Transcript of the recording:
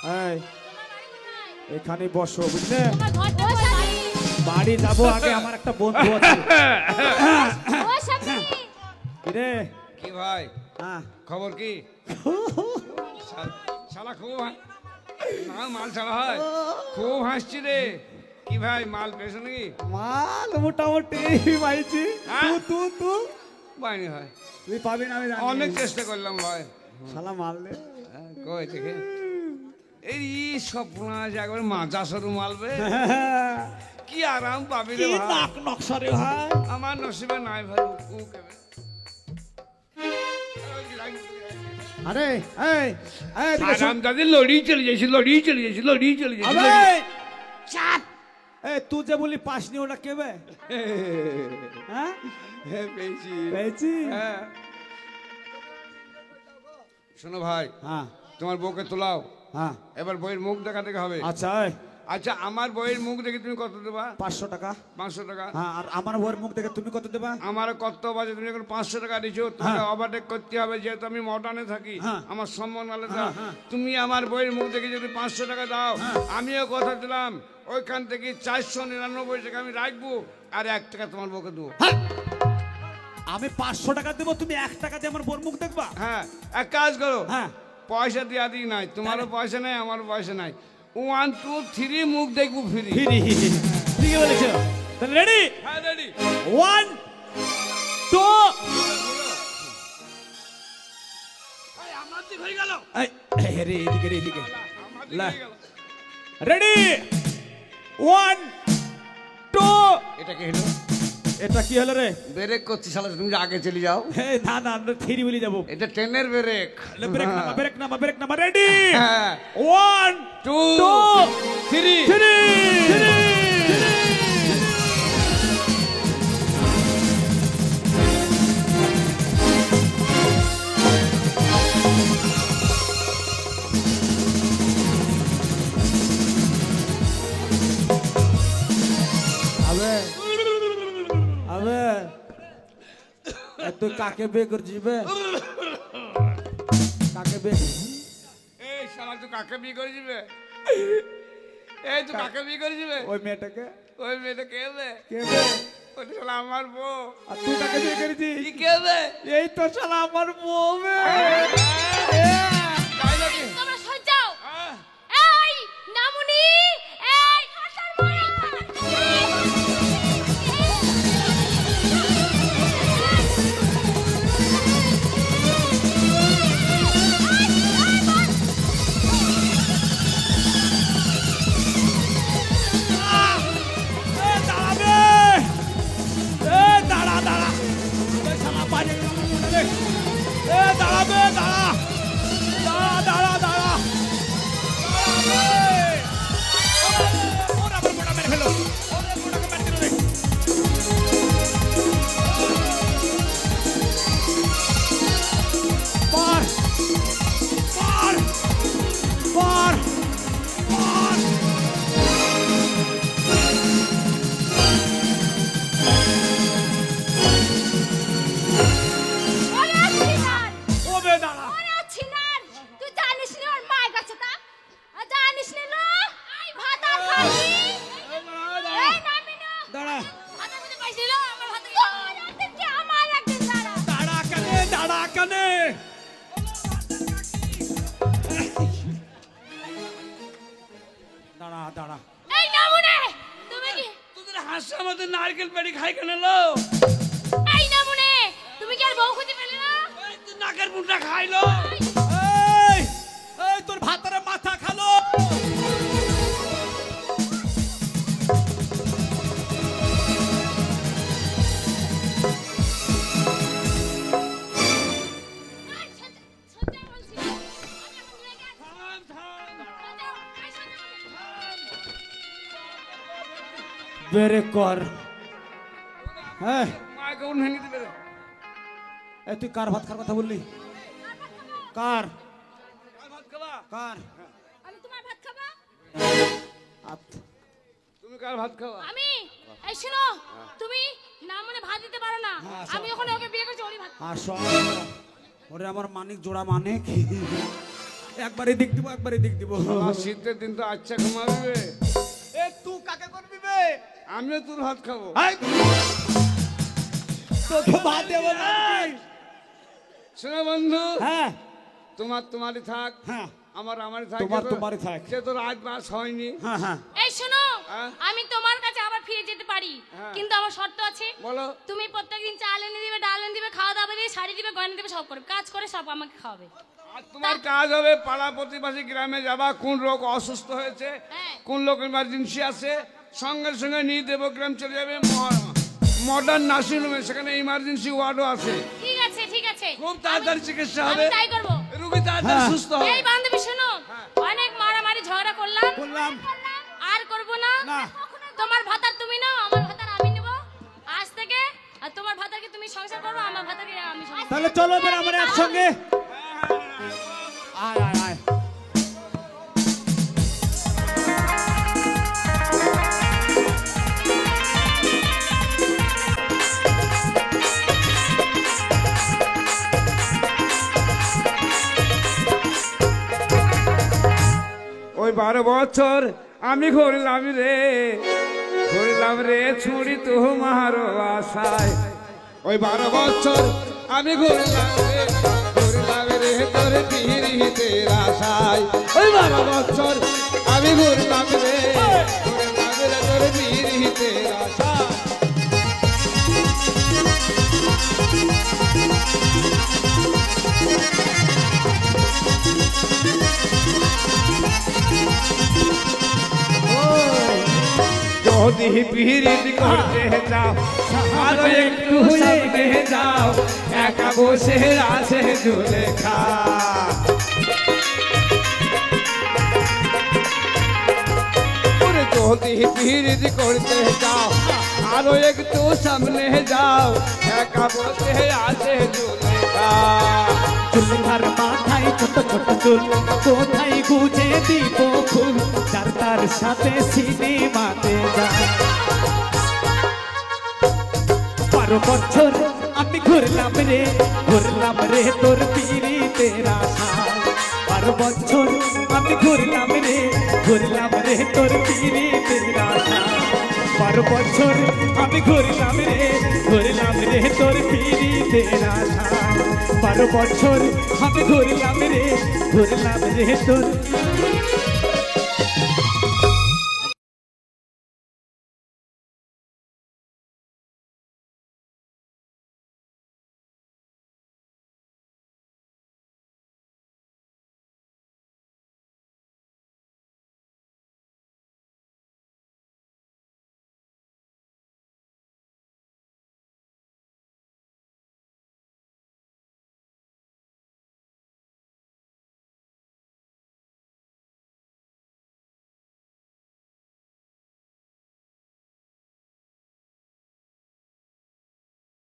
এই এখানে বসো বুঝলে বাড়ি যাবো আগে আমার একটা বন্ধু আছে রে কি ভাই হ্যাঁ খবর কি শালা খুব না মাল ছাড়া হয় খুব হাসছি রে কি ভাই মাল পেয়েছো নাকি মাল মোটামুটি পাইছি তু বাইনি হয় তুই পাবি না আমি জানি অনেক চেষ্টা করলাম ভাই শালা মাল দে কই থেকে এই স্বপ্ন একবার মাজা সরু মালবে কি আরাম পাবি রে ভাই নাক নকশা রে ভাই আমার নসিবে নাই ভাই ও কেবে আরে এই আরাম দাদি লড়ি চলে যাইছি আবে চাপ এই তুই যে বলি পাসনি ওটা কেবে হ্যাঁ পেয়েছি হ্যাঁ শোনো ভাই হ্যাঁ তোমার বউকে তোলাও হ্যাঁ এবার বইয়ের মুখ দেখা দেখে হবে আচ্ছা আচ্ছা আমার বইয়ের মুখ দেখে তুমি কত দেবা 500 টাকা 500 টাকা হ্যাঁ আর আমার বউয়ের মুখ দেখে তুমি কত দেবা আমার কত বাজে তুমি যখন 500 টাকা দিছো তোমাকে ওভারটেক করতে হবে যেহেতু আমি মডার্নে থাকি আমার সম্মান আলাদা তুমি আমার বইয়ের মুখ দেখে যদি 500 টাকা দাও আমিও কথা দিলাম ওইখান থেকে 499 টাকা আমি রাখবো আর 1 টাকা তোমার বউকে দেবো আমি 500 টাকা দেবো তুমি 1 টাকা দিয়ে আমার বউর মুখ দেখবা হ্যাঁ এক কাজ করো হ্যাঁ পয়সা দিয়া দিই নাই তোমারও পয়সা নাই আমারও পয়সা নাই 1 2 3 মুখ দেখবো ফ্রি ফ্রি ঠিক বলেছো তাহলে রেডি হ্যাঁ রেডি 1 2 আমার দিক হয়ে গেল এই রে এদিকে আমার দিক হয়ে গেল রেডি 1 2 এটা কি হলো এটা কি হলো রে ব্রেক করছি শালা তুমি আগে চলে যাও এই না আমরা ফ্রি বলি যাব এটা ট্রেনের ব্রেক ব্রেক নামা রেডি হ্যাঁ 1 2 3 আবে তুই কাকে বে করছিস বে কাকে বে এই শালা তুই কাকে বিয়ে করে দিবে এই তুই কাকে বিয়ে করে দিবে ওই মেয়েটাকে ওই মেয়েটা কে বে কে বে ওই শালা আমার বউ আর তুই কাকে বিয়ে করেছিস কি কে বে এই তো শালা আমার বউ বে তাই নাকি তোমরা সরে যাও হ্যাঁ এই নামুনি এই ফাটার মারা হাসা আমাদের নারকেল পেড়ি খাই কেন লো এই নামুনি তুমি কি আর বউ খুঁজে পেলে না তুই নাকের মুখটা খাইলো এই এই তোর ভাতারে মাথা খালো বেরে কর হ্যাঁ মাকে উন ভেঙে দিবে এই তুই কার ভাত খাওয়ার কথা বললি কার ভাত খাবা কার আমি তোমার ভাত খাবা তুমি কার ভাত খাওয়া আমি এই শোনো তুমি না মনে ভাত দিতে পারো না আমি ওখানে ওকে বিয়ে করছি ওরই ভাত আসো ওরে আমার মানিক জোড়া মানিক একবারে দিক দিব, একবারে দিক দিব। আর শীতের দিন তো আচ্ছা ঘুমাবে। এ তুই কাকে করবি বে? আমিও তোর ভাত খাবো। আই! তোকে ভাত দেবো না। শোনো বন্ধু, হ্যাঁ তোমারই থাক, হ্যাঁ আমারই থাক, তোমারই থাক। সে তো রাত মাস হয়নি। হ্যাঁ হ্যাঁ এই শোনো, হ্যাঁ? আমি তোমার কাছে আবার ফিরে যেতে পারি, হ্যাঁ। কিন্তু আমার শর্ত আছে। বলো। তুমি প্রত্যেকদিন চাল এনে দিবে, ডাল এনে দিবে, খাওয়া দাওয়া দিবে, শাড়ি দিবে, গয়না দিবে, সব করবে, কাজ করে সব আমাকে খাওয়াবে। আর তোমার কাজ হবে পাড়া প্রতিবেশী গ্রামে যাবা, কোন লোক অসুস্থ হয়েছে, হ্যাঁ। কোন লোক ইমার্জেন্সি আছে, সঙ্গে সঙ্গে নিয়ে দেবো গ্রাম চলে যাবে মডার্ন নার্সিং হোমে, সেখানে ইমার্জেন্সি ওয়ার্ডও আছে। ঠিক আছে, ঠিক আছে, খুব তাড়াতাড়ি চিকিৎসা আমি হবে, তাই করবো। রোগী তাড়াতাড়ি হ্যাঁ। সুস্থ হবে। এই বান্ধবী শোনো, অনেক মারামারি ঝগড়া করলাম, আর করব না। না। তোমার ভাতার তুমি নাও, আমার ভাতার আমি নেব আজ থেকে। আর তোমার ভাতারকে তুমি সংসার করবে, আমার ভাতারকে আমি সংসার। তাহলে চলো এবার আমরা একসঙ্গে। আয় আয় আয়। ওই 12 বছর আমি ঘুরলাম রে ছুরি তোমার আশায়। ওই 12 বছর আমি ঘুরলাম রে তোর পিরিতের আশায়। ওই 12 বছর আমি ঘুরলাম রে তোর পিরিতের আশায়। যদি পিরিত করতে যাও আরো একটু এগিয়ে যাও, একা বসে আছে জুলেখা। যদি পিরিত করতে যাও আরো একটু সামনে যাও, একা বসে আছে জুলেখা। চুলহার মাথায় ছোট ছোট চুল, কোথায় গুজে দিব ফুল, যার তার সাথে সিনেমাতে যায়। 12 বছর আমি ঘুরলাম রে তোর পিরিতের আশায়। 12 বছর আমি ঘুরলাম রে তোর পিরিতের আশায়। 12 বছর আমি ঘুরলাম রে তোর পিরিতের আশায়। 12 বছর আমি ঘুরলাম রে তোর